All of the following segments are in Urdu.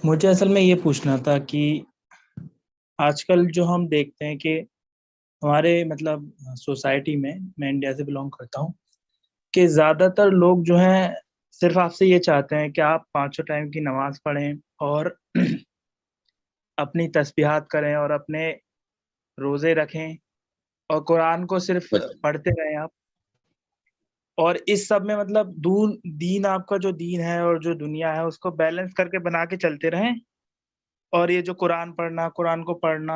مجھے اصل میں یہ پوچھنا تھا کہ آج کل جو ہم دیکھتے ہیں کہ ہمارے سوسائٹی میں انڈیا سے بلونگ کرتا ہوں کہ زیادہ تر لوگ جو ہیں صرف آپ سے یہ چاہتے ہیں کہ آپ پانچوں ٹائم کی نماز پڑھیں اور اپنی تسبیحات کریں اور اپنے روزے رکھیں اور قرآن کو صرف پڑھتے رہیں آپ، اور اس سب میں دین آپ کا جو دین ہے اور جو دنیا ہے اس کو بیلنس کر کے بنا کے چلتے رہیں، اور یہ جو قرآن کو پڑھنا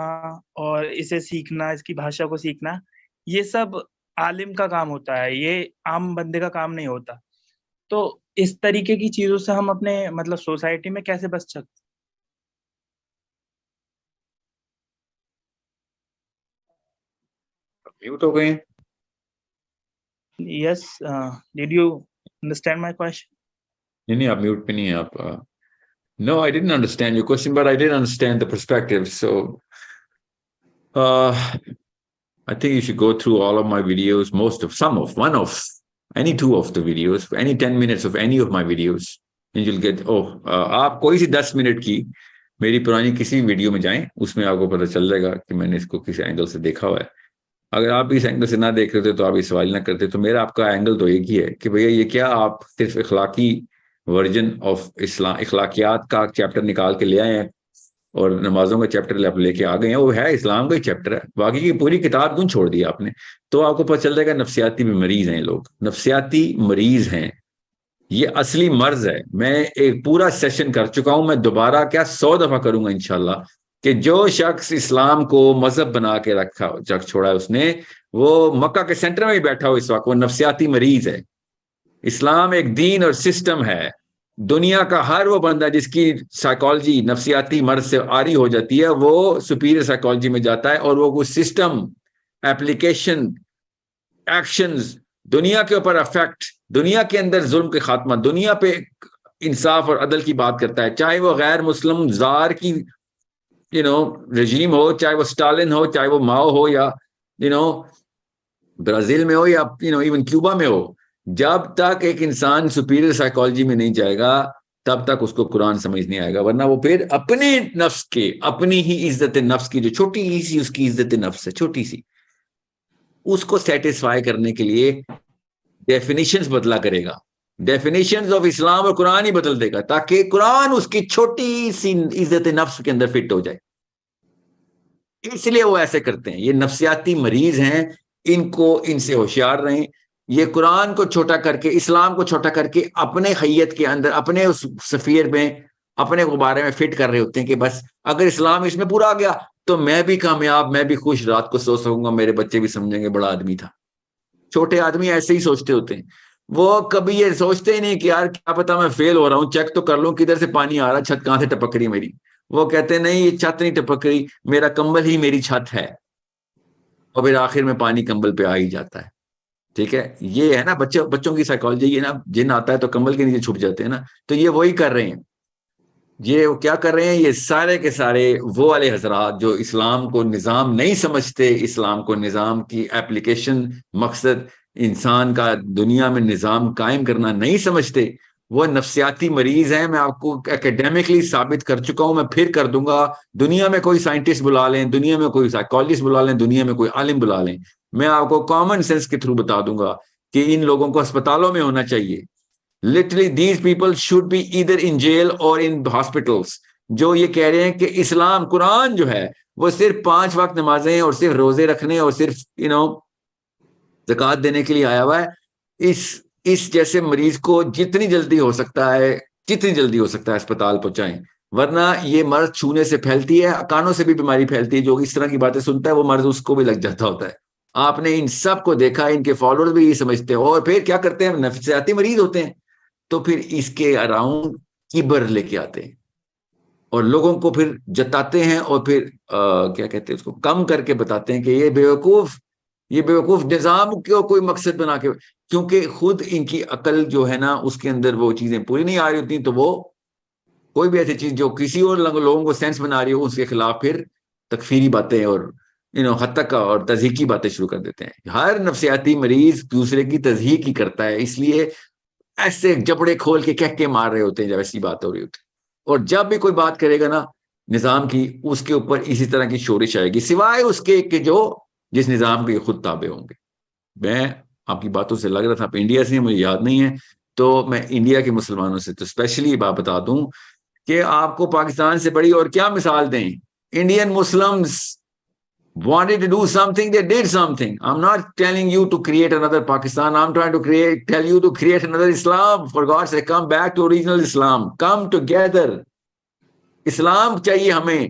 اور اسے سیکھنا، اس کی بھاشا کو سیکھنا، یہ سب عالم کا کام ہوتا ہے، یہ عام بندے کا کام نہیں ہوتا۔ تو اس طریقے کی چیزوں سے ہم اپنے سوسائٹی میں کیسے بچ سکتے؟ میوٹ ہو گئے ہیں؟ Yes, did you understand my question? نہیں، آپ میوٹ پہ نہیں ہیں آپ. No, I didn't understand your question, but I did understand the perspective. So, I think you should go through all of my videos, any two of the videos, any 10 minutes of any of my videos, and you'll get, آپ کوئی سی 10 منٹ کی میری پرانی کسی ویڈیو میں جائیں، اس میں آپ کو پتہ چل جائے گا کہ میں نے اس کو کس اینگل سے دیکھا ہوا ہے. اگر آپ اس اینگل سے نہ دیکھ رہے تھے تو آپ یہ سوال نہ کرتے. تو میرا آپ کا اینگل تو ایک ہی ہے کہ بھیا یہ کیا آپ صرف اخلاقی ورژن آف اسلام، اخلاقیات کا چیپٹر نکال کے لے آئے ہیں اور نمازوں کا چیپٹر آپ لے کے آ گئے ہیں. وہ ہے اسلام کا ہی چیپٹر ہے، باقی کی پوری کتاب کیوں چھوڑ دی آپ نے؟ تو آپ کو پتہ چل جائے گا نفسیاتی مریض ہیں لوگ، نفسیاتی مریض ہیں. یہ اصلی مرض ہے. میں ایک پورا سیشن کر چکا ہوں، میں دوبارہ کیا 100 دفعہ کروں گا انشاءاللہ، کہ جو شخص اسلام کو مذہب بنا کے رکھا چھوڑا ہے اس نے، وہ مکہ کے سینٹر میں ہی بیٹھا ہو اس وقت، وہ نفسیاتی مریض ہے. اسلام ایک دین اور سسٹم ہے. دنیا کا ہر وہ بندہ جس کی سائیکالوجی نفسیاتی مرض سے آری ہو جاتی ہے، وہ سپیریئر سائیکالوجی میں جاتا ہے اور وہ سسٹم، ایپلیکیشن، ایکشنز، دنیا کے اوپر افیکٹ، دنیا کے اندر ظلم کے خاتمہ، دنیا پہ انصاف اور عدل کی بات کرتا ہے. چاہے وہ غیر مسلم زار کی رجیم ہو، چاہے وہ سٹالن ہو، چاہے وہ ماؤ ہو، یا برازیل میں ہو، یا ایون کیوبا میں ہو. جب تک ایک انسان سپیریئر سائیکالوجی میں نہیں جائے گا تب تک اس کو قرآن سمجھ نہیں آئے گا. ورنہ وہ پھر اپنے نفس کے، اپنی ہی عزت نفس کی، جو چھوٹی سی اس کی عزت نفس ہے، چھوٹی سی، اس کو سیٹسفائی کرنے کے لیے ڈیفینیشنز بدلا کرے گا. ڈیفینیشنز آف اسلام اور قرآن ہی بدل دے گا تاکہ قرآن اس کی چھوٹی سی عزت نفس کے اندر فٹ ہو جائے. اس لیے وہ ایسے کرتے ہیں. یہ نفسیاتی مریض ہیں، ان سے ہوشیار رہیں. یہ قرآن کو چھوٹا کر کے، اسلام کو چھوٹا کر کے اپنے حیت کے اندر، اپنے اس سفیر میں، اپنے غبارے میں فٹ کر رہے ہوتے ہیں کہ بس اگر اسلام اس میں پورا آ گیا تو میں بھی کامیاب، میں بھی خوش، رات کو سو سکوں گا، میرے بچے بھی سمجھیں گے بڑا آدمی تھا. چھوٹے آدمی ایسے ہی سوچتے ہوتے ہیں. وہ کبھی یہ سوچتے ہی نہیں کہ یار کیا پتا میں فیل ہو رہا ہوں، چیک تو کر لوں کدھر سے پانی آ رہا، چھت کہاں سے ٹپک رہی میری. وہ کہتے ہیں نہیں، یہ چھت نہیں ٹپک رہی، میرا کمبل ہی میری چھت ہے. اور پھر آخر میں پانی کمبل پہ آ ہی جاتا ہے. ٹھیک ہے، یہ ہے نا بچوں کی سائیکالوجی. یہ نا جن آتا ہے تو کمبل کے نیچے چھپ جاتے ہیں نا. تو یہ وہی کر رہے ہیں. یہ کیا کر رہے ہیں؟ یہ سارے کے سارے وہ والے حضرات جو اسلام کو نظام نہیں سمجھتے، اسلام کو نظام کی ایپلیکیشن، مقصد انسان کا دنیا میں نظام قائم کرنا نہیں سمجھتے، وہ نفسیاتی مریض ہیں. میں آپ کو اکیڈیمکلی ثابت کر چکا ہوں، میں پھر کر دوں گا. دنیا میں کوئی سائنٹسٹ بلا لیں، دنیا میں کوئی سائیکالوجسٹ بلا لیں، دنیا میں کوئی عالم بلا لیں، میں آپ کو کامن سینس کے تھرو بتا دوں گا کہ ان لوگوں کو اسپتالوں میں ہونا چاہیے. Literally these people should be either in jail or in hospitals. جو یہ کہہ رہے ہیں کہ اسلام، قرآن جو ہے وہ صرف 5 وقت نمازیں اور صرف روزے رکھنے اور صرف زکوٰۃ دینے کے لیے آیا ہوا ہے. اس جیسے مریض کو جتنی جلدی ہو سکتا ہے اسپتال پہنچائیں. ورنہ یہ مرض چھونے سے پھیلتی ہے، کانوں سے بھی بیماری پھیلتی ہے. جو اس طرح کی باتیں سنتا ہے وہ مرض اس کو بھی لگ جاتا ہوتا ہے. آپ نے ان سب کو دیکھا، ان کے فالوورز بھی یہ سمجھتے ہیں، اور پھر کیا کرتے ہیں؟ نفسیاتی مریض ہوتے ہیں تو پھر اس کے اراؤنڈ کبر لے کے آتے ہیں اور لوگوں کو پھر جتاتے ہیں، اور پھر کیا کہتے ہیں اس کو، کم کر کے بتاتے ہیں کہ یہ بیوقوف نظام کو کوئی مقصد بنا کے، کیونکہ خود ان کی عقل جو ہے نا اس کے اندر وہ چیزیں پوری نہیں آ رہی ہوتی، تو وہ کوئی بھی ایسی چیز جو کسی اور لوگوں کو سینس بنا رہی ہو اس کے خلاف پھر تکفیری باتیں اور حتک اور تضحیکی باتیں شروع کر دیتے ہیں. ہر نفسیاتی مریض دوسرے کی تضحیق ہی کرتا ہے، اس لیے ایسے جبڑے کھول کے کہہ کے مار رہے ہوتے ہیں جب ایسی بات ہو رہی ہوتی. اور جب بھی کوئی بات کرے گا نا نظام کی، اس کے اوپر اسی طرح کی شورش آئے گی، سوائے اس کے کہ جو جس نظام کے خود تابع ہوں گے. میں آپ کی باتوں سے لگ رہا تھا آپ انڈیا سے، مجھے یاد نہیں ہے، تو میں انڈیا کے مسلمانوں سے تو اسپیشلی بات بتا دوں کہ آپ کو پاکستان سے بڑی اور کیا مثال دیں. Indian Muslims wanted to do something, they did something. I'm not telling you to create another Pakistan. I'm trying to tell you to create another Islam. For God's sake, come back to original Islam. Come together. اسلام چاہیے ہمیں.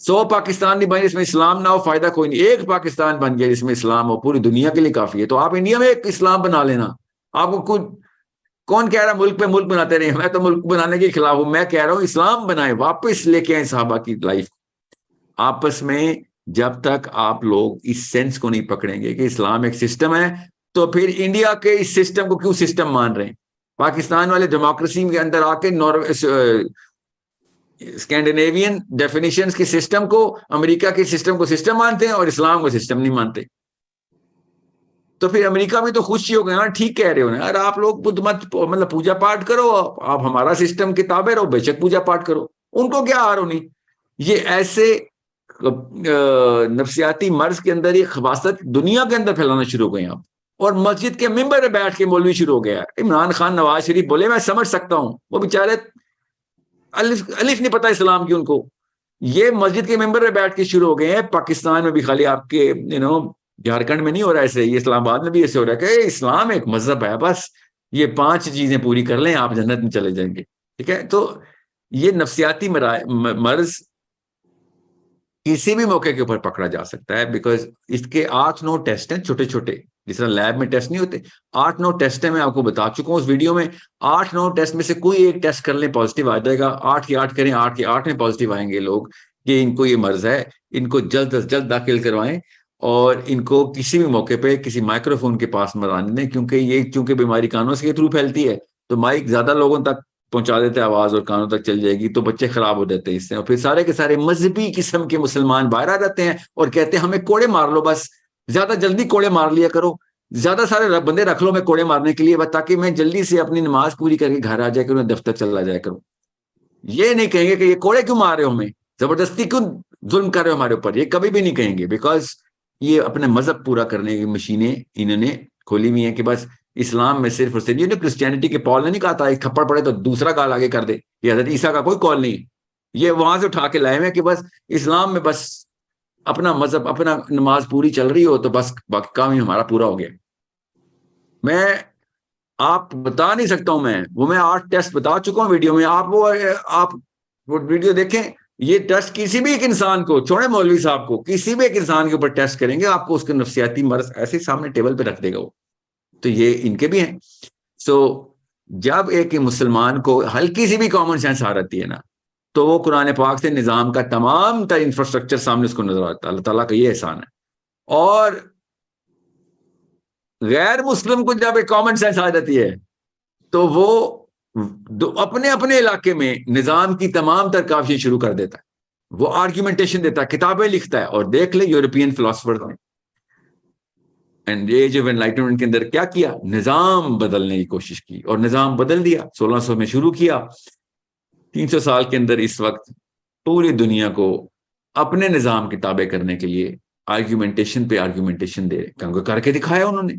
100 پاکستان نہیں بنے اس میں اسلام نہ ہو، فائدہ کوئی نہیں. ایک پاکستان بن گیا جس میں اسلام ہو، پوری دنیا کے لیے کافی ہے. تو آپ انڈیا میں ایک اسلام بنا لینا. آپ کو کون کہہ رہا ملک پہ ملک بناتے رہے؟ میں تو ملک بنانے کے خلاف ہوں. میں کہہ رہا ہوں اسلام بنائیں، واپس لے کے آئیں صحابہ کی لائف. آپس میں جب تک آپ لوگ اس سینس کو نہیں پکڑیں گے کہ اسلام ایک سسٹم ہے، تو پھر انڈیا کے اس سسٹم کو کیوں سسٹم مان رہے ہیں؟ پاکستان والے ڈیموکریسی کے اندر آ کے اسکینڈینیوین ڈیفینیشنز کے سسٹم کو، امریکہ کے سسٹم کو سسٹم مانتے ہیں اور اسلام کو سسٹم نہیں مانتے. تو پھر امریکہ میں تو خوشی ہو گئے نا، ٹھیک کہہ رہے ہو نا، ارے آپ لوگ بدھ مت مطلب پوجا پاٹ کرو، آپ ہمارا سسٹم کے تابع رہو، بے شک پوجا پاٹ کرو. ان کو کیا ہار ہونی؟ یہ ایسے نفسیاتی مرض کے اندر یہ خباثت دنیا کے اندر پھیلانا شروع ہو گئے ہیں. اور مسجد کے ممبر پہ بیٹھ کے مولوی شروع ہو گیا. عمران خان نواز شریف بولے میں سمجھ سکتا ہوں، وہ بیچارے الف نہیں پتا اسلام کی ان کو. یہ مسجد کے ممبر پہ بیٹھ کے شروع ہو گئے ہیں. پاکستان میں بھی، خالی آپ کے جھارکھنڈ میں نہیں ہو رہا ایسے، یہ اسلام آباد میں بھی ایسے ہو رہا ہے کہ اسلام ایک مذہب ہے، بس یہ 5 چیزیں پوری کر لیں آپ جنت میں چلے جائیں گے. ٹھیک ہے، تو یہ نفسیاتی مرض کسی بھی موقع کے اوپر پکڑا جا سکتا ہے، بیکاز اس کے 8-9 ٹیسٹ ہیں چھوٹے چھوٹے، جس طرح لیب میں ٹیسٹ نہیں ہوتے. 8-9 ٹیسٹ ہیں، میں آپ کو بتا چکا ہوں اس ویڈیو میں. 8-9 ٹیسٹ میں سے کوئی ایک ٹیسٹ کر لیں پازیٹیو آ جائے گا. 8 کی 8 کریں، 8 کے 8 میں پازیٹیو آئیں گے لوگ کہ ان کو یہ مرض ہے. ان کو جلد از جلد داخل کروائیں اور ان کو کسی بھی موقع پہ کسی مائکرو فون کے پاس مت آنے دیں، کیونکہ یہ چونکہ بیماری کانوں سے کے تھرو پھیلتی ہے، تو مائک زیادہ لوگوں تک پہنچا دیتے آواز اور کانوں تک چل جائے گی تو بچے خراب ہو جاتے ہیں اس سے. اور پھر سارے کے سارے مذہبی قسم کے مسلمان باہر آ جاتے ہیں اور کہتے ہیں ہمیں کوڑے مار لو، بس زیادہ جلدی کوڑے مار لیا کرو، زیادہ سارے بندے رکھ لو میں کوڑے مارنے کے لیے، تاکہ میں جلدی سے اپنی نماز پوری کر کے گھر آ جائے کروں، دفتر چلا جائے کروں. یہ نہیں کہیں گے کہ یہ کوڑے کیوں مار رہے ہو، ہمیں زبردستی کیوں ظلم کر رہے ہو ہمارے اوپر، یہ کبھی بھی نہیں کہیں گے. بیکاز یہ اپنے مذہب پورا کرنے کی مشینیں انہوں نے کھولی ہوئی ہیں کہ بس اسلام میں صرف اور صرف یہ کرسچینٹی کے پال نے نہیں کہا تھا ایک تھپڑ پڑے تو دوسرا کال آگے کر دے، یہ حضرت عیسیٰ کا کوئی کال نہیں. یہ وہاں سے اٹھا کے لائے ہوئے کہ بس اسلام میں بس اپنا مذہب، اپنا نماز پوری چل رہی ہو تو بس باقی کام ہی ہمارا پورا ہو گیا. میں آپ بتا نہیں سکتا ہوں، میں 8 ٹیسٹ بتا چکا ہوں ویڈیو میں. آپ وہ ویڈیو دیکھیں. یہ ٹیسٹ کسی بھی ایک انسان کو، چھوڑے مولوی صاحب کو، کسی بھی ایک انسان کے اوپر ٹیسٹ کریں گے آپ کو اس کے نفسیاتی مرض ایسے سامنے ٹیبل پہ رکھ دے گا وہ. تو یہ ان کے بھی ہیں. سو جب ایک مسلمان کو ہلکی سی بھی کامن سینس آ رہتی ہے نا، تو وہ قرآن پاک سے نظام کا تمام تر انفراسٹرکچر سامنے اس کو نظر آتا ہے. اللہ تعالیٰ کا یہ احسان ہے. اور غیر مسلم کو جب ایک کامن سینس آ جاتی ہے تو وہ اپنے اپنے علاقے میں نظام کی تمام تر کافی شروع کر دیتا ہے. وہ آرگیومنٹیشن دیتا ہے، کتابیں لکھتا ہے. اور دیکھ لے یورپین فلاسفر نے اینڈ ایج آف انلائٹمنٹ کے اندر کیا کیا، نظام بدلنے کی کوشش کی اور نظام بدل دیا. 1600 میں شروع کیا، 300 سال کے اندر اس وقت پوری دنیا کو اپنے نظام کے تابع کرنے کے لیے آرگیومنٹیشن پہ آرگیومنٹیشن دے رہے، کر کے دکھایا انہوں نے،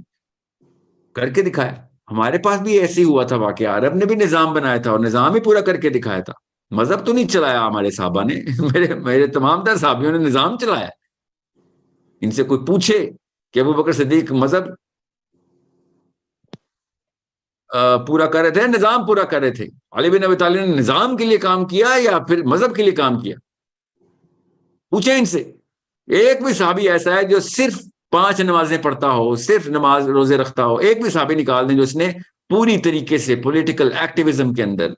کر کے دکھایا. ہمارے پاس بھی ایسے ہی ہوا تھا واقعہ، عرب نے بھی نظام بنایا تھا اور نظام ہی پورا کر کے دکھایا تھا. مذہب تو نہیں چلایا ہمارے صحابہ نے، میرے تمام تر صحابیوں نے نظام چلایا. ان سے کوئی پوچھے کہ ابو بکر صدیق مذہب پورا کر رہے تھے، نظام پورا کر رہے تھے؟ علی بن ابی طالب نے نظام کے لیے کام کیا یا پھر مذہب کے لیے کام کیا؟ پوچھیں ان سے. ایک بھی صحابی ایسا ہے جو صرف 5 نمازیں پڑھتا ہو، صرف نماز روزے رکھتا ہو؟ ایک بھی صحابی نکال دیں جو اس نے پوری طریقے سے پولیٹیکل ایکٹیویزم کے اندر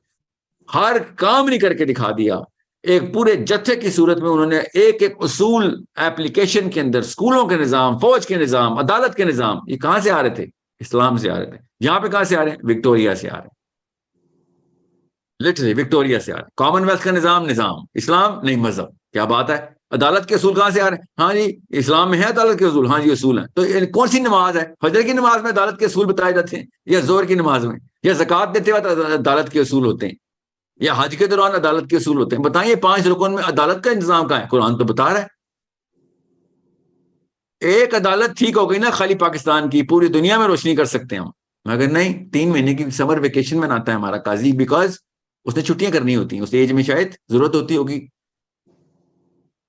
ہر کام نہیں کر کے دکھا دیا. ایک پورے جتھے کی صورت میں انہوں نے ایک ایک اصول ایپلیکیشن کے اندر، اسکولوں کے نظام، فوج کے نظام، عدالت کے نظام، یہ کہاں سے آ رہے تھے؟ اسلام سے آ رہے تھے. یہاں پہ کہاں سے آ رہے ہیں؟ وکٹوریا سے آ رہے ہیں، لٹرلی وکٹوریا سے آ رہے ہیں. کامن ویلتھ کا نظام اسلام نہیں مذہب. کیا بات ہے. عدالت کے اصول کہاں سے آ رہے ہیں؟ ہاں جی اسلام میں ہے عدالت کے اصول. ہاں جی اصول ہیں. تو کون سی نماز ہے؟ فجر کی نماز میں عدالت کے اصول بتائے جاتے ہیں، یا زور کی نماز میں، یا زکوٰۃ دیتے وقت عدالت کے اصول ہوتے ہیں؟ یا حج کے دوران عدالت کے اصول ہوتے ہیں. بتائیں یہ 5 رکن میں عدالت کا انتظام کہاں ہے؟ قرآن تو بتا رہا ہے. ایک عدالت ٹھیک ہو گئی نا خالی پاکستان کی, پوری دنیا میں روشنی کر سکتے ہیں ہم. مگر نہیں, 3 مہینے کی سمر ویکیشن مناتا ہے ہمارا قاضی, بیکاز اس نے چھٹیاں کرنی ہوتی ہیں, اس ایج میں شاید ضرورت ہوتی ہوگی.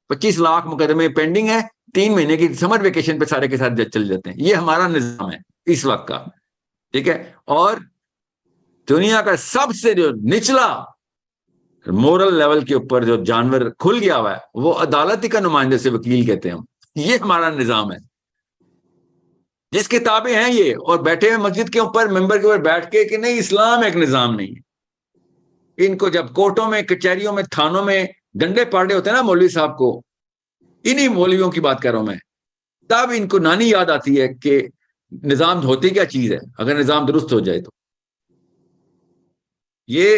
25 لاکھ مقدمے پینڈنگ ہے, 3 مہینے کی سمر ویکیشن پہ سارے کے ساتھ جج چل جاتے ہیں. یہ ہمارا نظام ہے اس وقت کا, ٹھیک ہے. اور دنیا کا سب سے جو نچلا مورل لیول کے اوپر جو جانور کھل گیا ہوا ہے وہ عدالتی کا نمائندے سے وکیل کہتے ہیں ہم. یہ ہمارا نظام ہے جس کتابیں ہیں یہ, اور بیٹھے ہوئے مسجد کے اوپر ممبر کے اوپر بیٹھ کے کہ نہیں اسلام ایک نظام نہیں ہے. ان کو جب کورٹوں میں, کچہریوں میں, تھانوں میں ڈنڈے پاڑے ہوتے ہیں نا مولوی صاحب کو, انہی مولویوں کی بات کر رہا ہوں میں, تب ان کو نانی یاد آتی ہے کہ نظام ہوتی کیا چیز ہے اگر نظام درست ہو جائے تو. یہ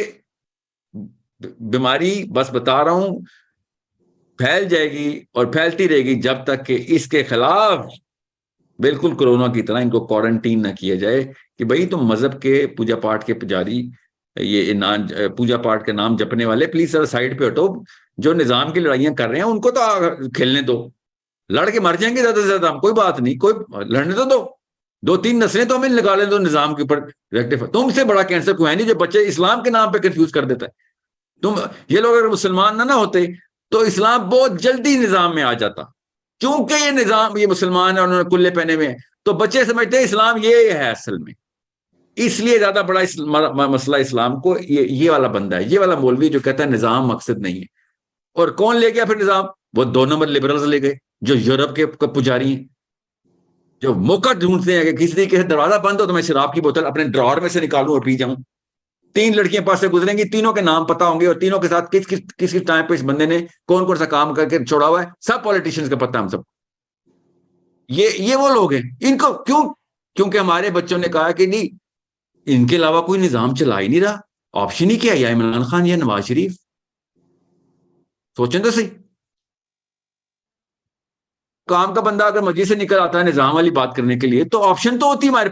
بیماری بس بتا رہا ہوں پھیل جائے گی اور پھیلتی رہے گی جب تک کہ اس کے خلاف بالکل کورونا کی طرح ان کو کوارنٹین نہ کیا جائے کہ بھئی تم مذہب کے پوجا پاٹ کے پجاری, یہ پوجا پاٹ کے نام جپنے والے, پلیز سر سائڈ پہ ہٹو. جو نظام کی لڑائیاں کر رہے ہیں ان کو تو کھیلنے دو, لڑ کے مر جائیں گے زیادہ سے زیادہ ہم, کوئی بات نہیں, کوئی لڑنے تو دو, 2-3 نسلیں تو ہمیں نکالیں دو نظام کے اوپر ریکٹیفائی. تم سے بڑا کینسر کوئی ہے نہیں جو بچے اسلام کے نام پہ کنفیوز کر دیتا ہے. تم یہ لوگ اگر مسلمان نہ ہوتے تو اسلام بہت جلدی نظام میں آ جاتا. کیونکہ یہ نظام, یہ مسلمان ہے, انہوں نے کلے پہنے ہوئے ہیں, تو بچے سمجھتے ہیں اسلام یہ ہے اصل میں. اس لیے زیادہ بڑا مسئلہ اسلام کو یہ والا بندہ ہے, یہ والا مولوی جو کہتا ہے نظام مقصد نہیں ہے. اور کون لے گیا پھر نظام؟ وہ 2 نمبر لبرلز لے گئے جو یورپ کے پجاری ہیں, جو موقع ڈھونڈتے ہیں کہ کسی طریقے سے دروازہ بند ہو تو میں شراب کی بوتل اپنے ڈراور میں سے نکالوں اور پی جاؤں. 3 لڑکیاں پاس سے گزریں گی, تینوں کے نام پتا ہوں گے اور تینوں کے ساتھ کس ٹائم پہ اس بندے نے کون کون سا کام کر کے چھوڑا ہوا ہے, سب پولیٹیشینز کا پتہ ہم سب. یہ وہ لوگ ہیں. ان کو کیوں؟ کیونکہ ہمارے بچوں نے کہا کہ نہیں ان کے علاوہ کوئی نظام چلا ہی نہیں رہا, آپشن ہی کیا, یا عمران خان یا نواز شریف. سوچیں تو صحیح. کام کا بندہ اگر مسجد سے نکل آتا ہے نظام والی بات کرنے کے لیے تو آپشن تو ہوتی ہے ہمارے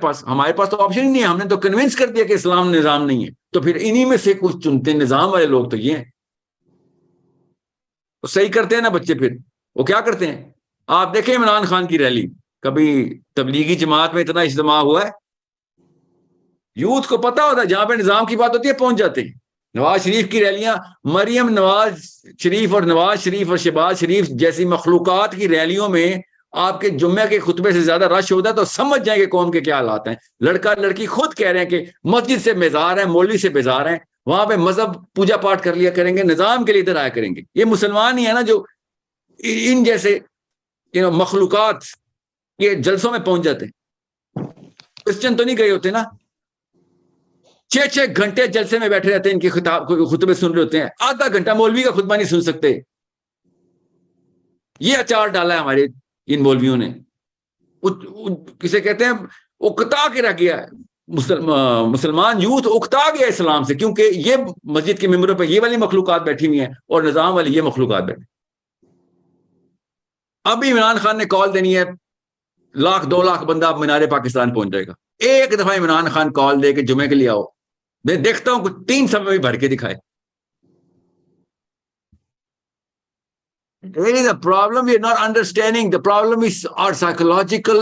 پاس تو آپشن ہی نہیں ہے. ہم نے تو کنونس کر دیا کہ اسلام نظام نہیں ہے, تو پھر انہی میں سے کچھ چنتے ہیں نظام والے لوگ تو یہ ہیں. تو صحیح کرتے ہیں نا بچے, پھر وہ کیا کرتے ہیں. آپ دیکھیں عمران خان کی ریلی, کبھی تبلیغی جماعت میں اتنا اجتماع ہوا ہے, یوتھ کو پتا ہوتا ہے جہاں پہ نظام کی بات ہوتی ہے پہنچ جاتے ہیں. نواز شریف کی ریلیاں, مریم نواز شریف اور نواز شریف اور شہباز شریف جیسی مخلوقات کی ریلیوں میں آپ کے جمعہ کے خطبے سے زیادہ رش ہوتا ہے تو سمجھ جائیں گے قوم کے کیا حالات ہیں. لڑکا لڑکی خود کہہ رہے ہیں کہ مسجد سے بیزار ہیں, مولوی سے بیزار ہیں, وہاں پہ مذہب پوجا پاٹ کر لیا کریں گے, نظام کے لیے ادھر آیا کریں گے. یہ مسلمان ہی ہے نا جو ان جیسے مخلوقات کے جلسوں میں پہنچ جاتے ہیں. کرسچن تو نہیں گئے ہوتے نا, 6 گھنٹے جلسے میں بیٹھے رہتے ہیں, ان کے خطبے سن رہے ہوتے ہیں, آدھا گھنٹہ مولوی کا خطبہ نہیں سن سکتے. یہ اچار ڈالا ہے ہمارے ان مولویوں نے. کسے کہتے ہیں اکتا کے رہ گیا ہے مسلمان یوتھ, اکتا گیا اسلام سے, کیونکہ یہ مسجد کے ممبروں پہ یہ والی مخلوقات بیٹھی ہوئی ہیں اور نظام والی یہ مخلوقات بیٹھی. ابھی عمران خان نے کال دینی ہے, 1-2 لاکھ بندہ اب مینار پاکستان پہنچ جائے گا. ایک دفعہ عمران خان کال دے کے جمعے کے لیے آؤ, میں دیکھتا ہوں کچھ 3 سب میں بھر کے دکھائے. There is a problem we are not understanding. The problem is our psychological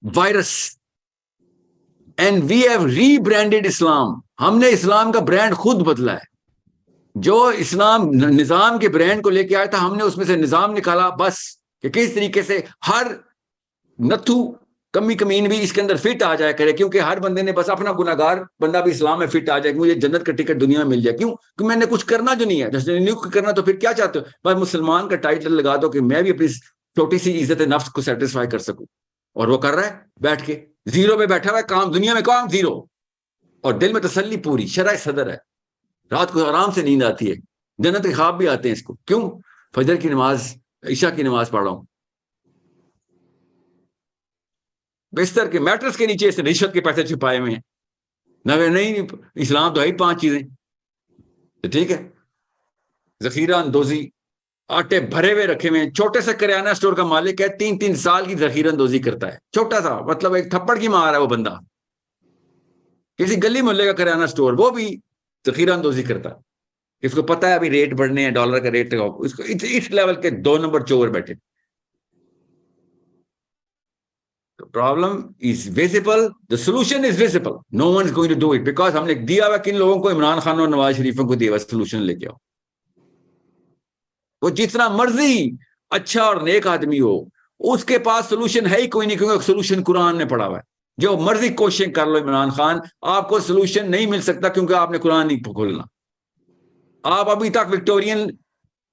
virus. And we have rebranded Islam. ہم نے اسلام کا برانڈ خود بدلا ہے. جو اسلام نظام کے برانڈ کو لے کے آیا تھا ہم نے اس میں سے نظام نکالا, بس کہ کس طریقے سے ہر نتھو کمی کمین بھی اس کے اندر فٹ آ جائے کرے, کیونکہ ہر بندے نے بس اپنا گناہگار بندہ بھی اسلام میں فٹ آ جائے کہ مجھے جنت کا ٹکٹ دنیا میں مل جائے. کیوں؟ کہ میں نے کچھ کرنا جو نہیں ہے, جیسے نیو کرنا, تو پھر کیا چاہتے ہو؟ بس مسلمان کا ٹائٹل لگا دو کہ میں بھی اپنی چھوٹی سی عزت نفس کو سیٹسفائی کر سکوں. اور وہ کر رہا ہے بیٹھ کے, زیرو پہ بیٹھا ہوا ہے, کام دنیا میں کام زیرو, اور دل میں تسلی پوری, شرح صدر ہے, رات کو آرام سے نیند آتی ہے, جنت کے خواب بھی آتے ہیں اس کو. کیوں؟ فجر کی نماز, عشاء کی نماز پڑھ رہا ہوں, بستر کے میٹرس کے نیچے سے رشوت کے پیسے چھپائے ہوئے ہیں. نہیں اسلام تو ہے ہی 5 چیزیں, تو ٹھیک ہے. ذخیرہ اندوزی, آٹے بھرے ہوئے رکھے ہوئے ہیں, چھوٹے سے کریانہ سٹور کا مالک ہے, 3 سال کی ذخیرہ اندوزی کرتا ہے, چھوٹا سا, مطلب ایک تھپڑ کی مار ہے وہ بندہ. کسی گلی محلے کا کریانہ سٹور, وہ بھی ذخیرہ اندوزی کرتا ہے. اس کو پتا ہے ابھی ریٹ بڑھنے ہیں, ڈالر کا ریٹ, اس کو اس لیول کے 2 نمبر چور بیٹھے. The problem is visible, the solution is visible. No one is going to do it because ہم نے دیا ہوا کن لوگوں کو, عمران خان اور نواز شریفوں کو دیا ہوا سولوشن لے کے آؤ. وہ جتنا مرضی اچھا اور نیک آدمی ہو, اس کے پاس سولوشن ہے ہی کوئی نہیں, کیونکہ سولوشن قرآن میں پڑا ہوا ہے. جو مرضی کوششیں کر لو عمران خان, آپ کو سولوشن نہیں مل سکتا کیونکہ آپ نے قرآن نہیں کھولنا. آپ ابھی تک وکٹورین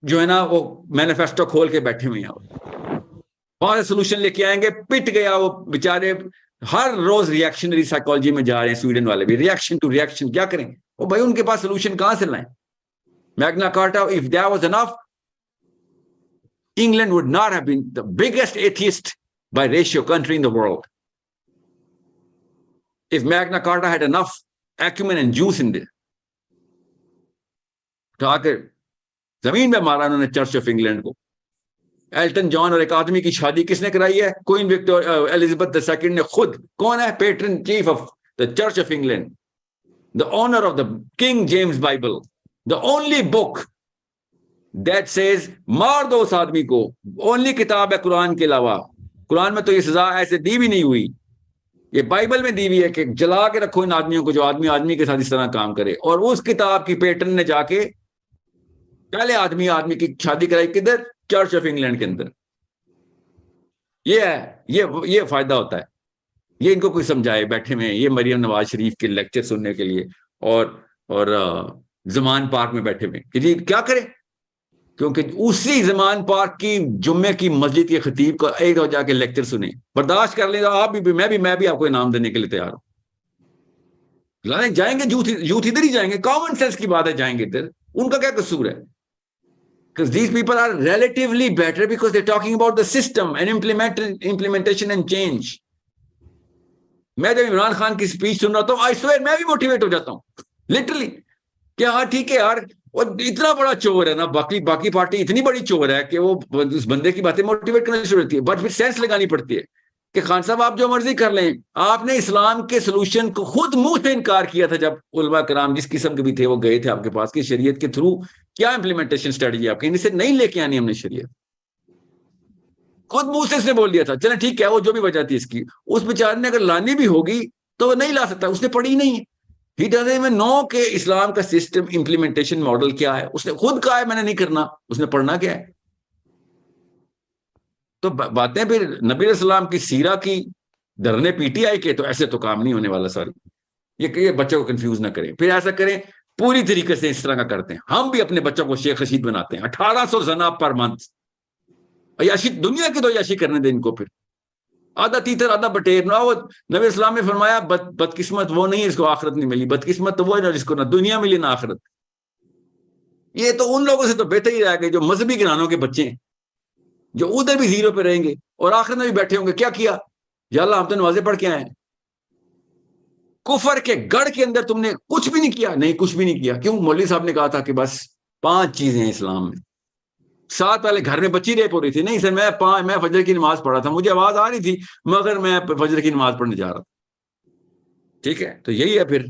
جو ہے نا وہ مینیفیسٹو کھول کے بیٹھے ہوئے ہیں, وہاں سے سولوشن لے کے آئیں گے, پٹ گیا وہ بیچارے. ہر روز ریئیکشنری سائیکالوجی میں جا رہے ہیں سویڈن والے بھی, ریئیکشن ٹو ریئیکشن. کیا کریں وہ بھائی, ان کے پاس سولوشن کہاں سے لائیں؟ میگنا کارٹا, if there was enough, England would not have been the biggest atheist by ratio country in the world. If Magna Carta had enough acumen and juice in there. تو آ کے زمین میں مارا انہوں نے چرچ آف انگلینڈ کو. ایلٹن جان اور ایک آدمی کی شادی کس نے کرائی ہے؟ کوئین ایلزابتھ II نے خود. کون ہے؟ Pattern chief of the church of England, the owner of the king James Bible, the only book that says مار دو اس آدمی کو. اونلی کتاب ہے قرآن کے علاوہ. قرآن میں تو یہ سزا ایسے دی بھی نہیں ہوئی, یہ بائبل میں دی ہوئی ہے کہ جلا کے رکھو ان آدمیوں کو جو آدمی آدمی کے ساتھ اس طرح کام کرے. اور اس کتاب کی پیٹرن نے جا کے پہلے آدمی کی شادی کرائی کدھر؟ چرچ آف انگلینڈ کے اندر. یہ ہے, یہ فائدہ ہوتا ہے. یہ ان کو کوئی سمجھائے بیٹھے میں, یہ مریم نواز شریف کے لیکچر سننے کے لیے اور زمان پارک میں بیٹھے ہوئے کہ جی کیا کریں, کیونکہ اسی زمان پارک کی جمعے کی مسجد کے خطیب کو ایک ہو جا کے لیکچر سنیں. برداشت کر لیں آپ بھی, میں بھی آپ کو انعام دینے کے لیے تیار ہوں. جائیں گے یوتھ ادھر ہی جائیں گے, کامن سینس کی بات ہے, جائیں گے ادھر. ان کا کیا قصور ہے؟ Because these people are relatively better because they're talking about the system and implementation and change. میں جب عمران خان کی سپیچ سن رہا ہوں, I swear میں بھی موٹیویٹ ہو جاتا ہوں لٹرلی کہ ہاں ٹھیک ہے یار, وہ اتنا بڑا چور ہے نا, باقی پارٹی اتنی بڑی چور ہے کہ وہ اس بندے کی باتیں موٹیویٹ کرنے شروع ہوتی ہے. بٹ پھر سینس لگانی پڑتی ہے کہ خان صاحب آپ جو مرضی کر لیں, آپ نے اسلام کے سولوشن کو خود منہ سے انکار کیا تھا جب علماء کرام جس قسم کے بھی تھے وہ گئے تھے آپ کے پاس کہ شریعت کے تھرو کیا امپلیمنٹیشن اسٹریٹجی آپ کی, ان سے نہیں لے کے آنی ہم نے شریعت. خود منہ سے اس نے بول دیا تھا, چلیں ٹھیک ہے وہ جو بھی وجہ تھی اس کی, اس بیچارے نے اگر لانی بھی ہوگی تو وہ نہیں لا سکتا, اس نے پڑھی نہیں ہے. He doesn't even know کہ اسلام کا سسٹم امپلیمنٹیشن ماڈل کیا ہے. اس نے خود کہا ہے میں نے نہیں کرنا, اس نے پڑھنا کیا ہے؟ تو باتیں پھر نبی علیہ السلام کی سیرہ کی دھرنے PTI کے, تو ایسے تو کام نہیں ہونے والا. ساری یہ بچوں کو کنفیوز نہ کریں. پھر ایسا کریں پوری طریقے سے اس طرح کا کرتے ہیں. ہم بھی اپنے بچوں کو شیخ رشید بناتے ہیں, 1800 زنا پر منتھ. عیاشی دنیا کی تو عیاشی کرنے دیں ان کو, پھر آدھا تیتر آدھا بٹیر. نہ وہ نبی اسلام نے فرمایا بدقسمت وہ نہیں ہے جس کو آخرت نہیں ملی, بدقسمت تو وہ ہے جس کو نہ دنیا ملی نہ آخرت. یہ تو ان لوگوں سے تو بہتر ہی رہ گئے جو مذہبی گھرانوں کے بچے ہیں, جو ادھر بھی زیرو پہ رہیں گے اور آخرت میں بھی بیٹھے ہوں گے. کیا کیا؟ یا اللہ ہم تو نمازیں پڑھ کے آئے ہیں. کفر کے گڑھ کے اندر تم نے کچھ بھی نہیں کیا. نہیں کچھ بھی نہیں کیا. کیوں؟ مولوی صاحب نے کہا تھا کہ بس 5 چیزیں ہیں اسلام میں. 7 والے گھر میں بچی ریپ ہو رہی تھی. نہیں سر میں فجر کی نماز پڑھا تھا, مجھے آواز آ رہی تھی مگر میں فجر کی نماز پڑھنے جا رہا تھا. ٹھیک ہے, تو یہی ہے. پھر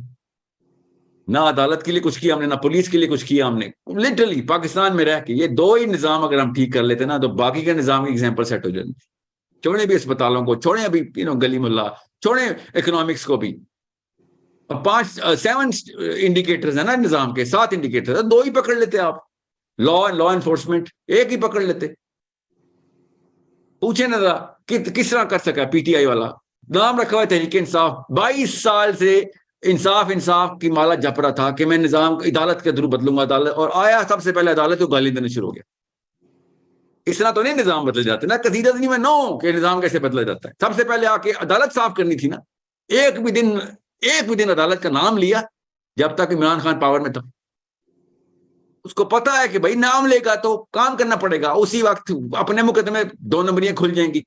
نہ عدالت کے لیے کچھ کیا ہم نے, نہ پولیس کے لیے کچھ کیا ہم نے. لٹرلی پاکستان میں رہ کے یہ 2 ہی نظام اگر ہم ٹھیک کر لیتے نا تو باقی کے نظام کی ایگزامپل سیٹ ہو جائے. چھوڑیں بھی اسپتالوں کو, چھوڑیں ابھی گلی محلہ, چھوڑیں اکنامکس کو بھی. 7 انڈیکیٹرز ہیں نا نظام کے, 7 انڈیکیٹر, 2 ہی پکڑ لیتے آپ. لا انفورسمنٹ 1 ہی پکڑ لیتے. پوچھیں نا ذرا کس طرح کر سکا PTI والا, نام رکھا ہوا تحریک انصاف. 22 سال سے انصاف کی مالا جپ رہا تھا کہ میں نظام عدالت کے تھرو بدلوں گا عدالت, اور آیا سب سے پہلے عدالت کو گالی دینا شروع ہو گیا. اس طرح تو نہیں نظام بدل جاتے نا, قصیدہ نہیں میں نو کہ نظام کیسے بدلا جاتا ہے. سب سے پہلے آ کے عدالت صاف کرنی تھی نا. ایک بھی دن عدالت کا نام لیا جب تک عمران خان پاور میں تھا. اس کو پتا ہے کہ بھائی نام لے گا تو کام کرنا پڑے گا, اسی وقت اپنے مقدمے 2 نمبریاں کھل جائیں گی.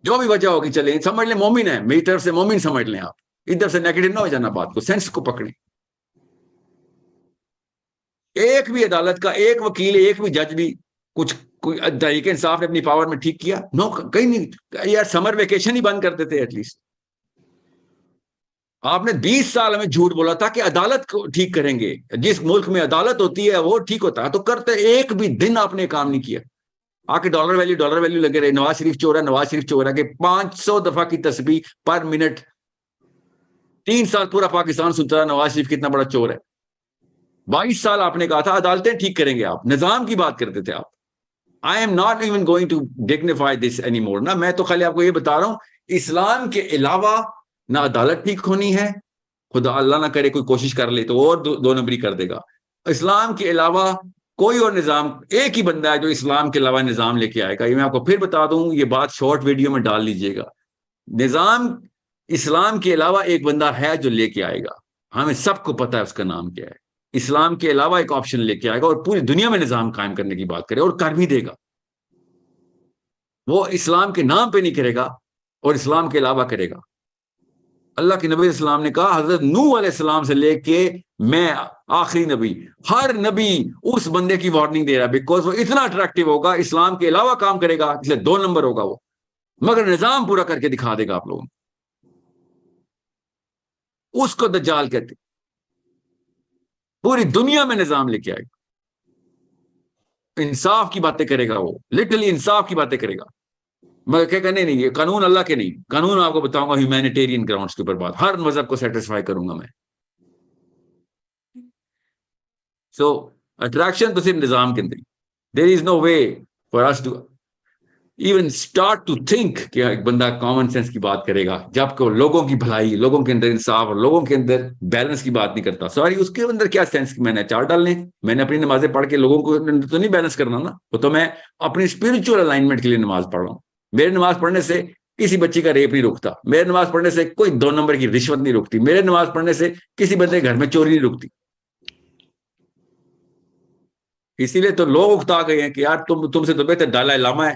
جو بھی وجہ ہوگی چلیں, سمجھ لیں مومن ہے, میری طرف سے مومن سمجھ لیں آپ, ادھر سے نیگیٹو نہ ہو جانا, بات کو سینس کو پکڑیں. ایک بھی عدالت کا ایک وکیل, ایک بھی جج بھی کوئی تحریک انصاف نے اپنی پاور میں ٹھیک کیا؟ نو, کہیں نہیں. یار سمر ویکیشن ہی بند کر دیتے ایٹ لیسٹ. آپ نے 20 سال ہمیں جھوٹ بولا تھا کہ عدالت کو ٹھیک کریں گے, جس ملک میں عدالت ہوتی ہے وہ ٹھیک ہوتا ہے, تو کرتے ایک بھی دن آپ نے کام نہیں کیا. آ کے ڈالر ویلیو لگے رہے, نواز شریف چور ہے کہ 500 دفعہ کی تسبیح پر منٹ, 3 سال پورا پاکستان سنتا رہا نواز شریف کتنا بڑا چور ہے. 22 سال آپ نے کہا تھا عدالتیں ٹھیک کریں گے, آپ نظام کی بات کرتے تھے آپ. I am not even going to dignify this anymore. نا میں تو خالی آپ کو یہ بتا رہا ہوں, اسلام کے علاوہ نہ عدالت ٹھیک ہونی ہے, خدا اللہ نہ کرے کوئی کوشش کر لے تو اور دو نمبری کر دے گا. اسلام کے علاوہ کوئی اور نظام, ایک ہی بندہ ہے جو اسلام کے علاوہ نظام لے کے آئے گا. یہ میں آپ کو پھر بتا دوں, یہ بات شارٹ ویڈیو میں ڈال لیجئے گا. نظام اسلام کے علاوہ ایک بندہ ہے جو لے کے آئے گا, ہمیں سب کو پتا ہے اس کا نام کیا ہے. اسلام کے علاوہ ایک آپشن لے کے آئے گا اور پوری دنیا میں نظام قائم کرنے کی بات کرے, اور کر بھی دے گا. وہ اسلام کے نام پہ نہیں کرے گا اور اسلام کے علاوہ کرے گا. اللہ کے نبی علیہ السلام نے کہا, حضرت نوح علیہ السلام سے لے کے میں آخری نبی, ہر نبی اس بندے کی وارننگ دے رہا ہے, بیکاز وہ اتنا اٹریکٹیو ہوگا, اسلام کے علاوہ کام کرے گا, اس لیے 2 نمبر ہوگا وہ, مگر نظام پورا کر کے دکھا دے گا آپ لوگوں. اس کو دجال کہتے, پوری دنیا میں نظام لے کے آئے گا, انصاف کی باتیں کرے گا, وہ لٹرلی انصاف کی باتیں کرے گا. میں کہہ نہیں, یہ قانون اللہ کے نہیں, قانون آپ کو بتاؤں گا ہیومینیٹیرین گراؤنڈز کے اوپر بات, ہر مذہب کو سیٹسفائی کروں گا میں. سو اٹریکشن تو صرف نظام کے اندر, there is no way for us to even start to think کہ ایک بندہ کامن سینس کی بات کرے گا, جب کہ لوگوں کی بھلائی, لوگوں کے اندر انصاف اور لوگوں کے اندر بیلنس کی بات نہیں کرتا. سوری, اس کے اندر کیا سینس, میں نے اچار ڈالنے, میں نے اپنی نمازیں پڑھ کے لوگوں کو تو نہیں بیلنس کرنا نا, وہ تو میں اپنی اسپرچل الائنمنٹ کے لیے نماز پڑھ رہا ہوں. میرے نماز پڑھنے سے کسی بچی کا ریپ نہیں رکتا, میرے نماز پڑھنے سے کوئی 2 نمبر کی رشوت نہیں رکتی, میرے نماز پڑھنے سے کسی بندے کے گھر میں چوری نہیں رکتی. اسی لیے تو لوگ اکتا گئے ہیں کہ یار تم سے تو بہتر دلائی لاما ہے,